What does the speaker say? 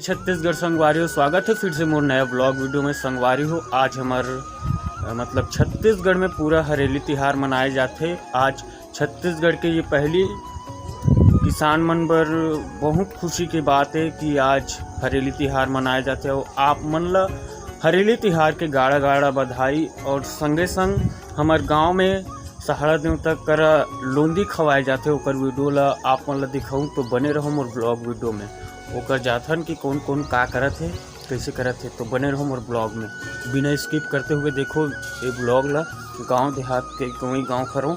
छत्तीसगढ़ संगवारी हो। स्वागत है फिर से मोर नया ब्लॉग वीडियो में। संगवारी हो, आज हमार मतलब छत्तीसगढ़ में पूरा हरेली तिहार मनाए जाते। आज छत्तीसगढ़ के ये पहली किसान मन बर बहुत खुशी की बात है कि आज हरेली तिहार मनाए जाते। और आप मन ला हरेली तिहार के गाड़ा गाड़ा बधाई। और संगे संग हमार गांव में सहारा देवता करा लोंदी खवाए जाते। ओकर वीडियो ला आप मन ला दिखाऊँ तो बने रहो मोर ब्लॉग वीडियो में। ओकर जाथन कि कौन कौन का करत है, कैसे करत है, तो बने रहो मोर ब्लॉग में। बिना स्किप करते हुए देखो ये ब्लॉग ला। गांव देहात के कोई गांव खरो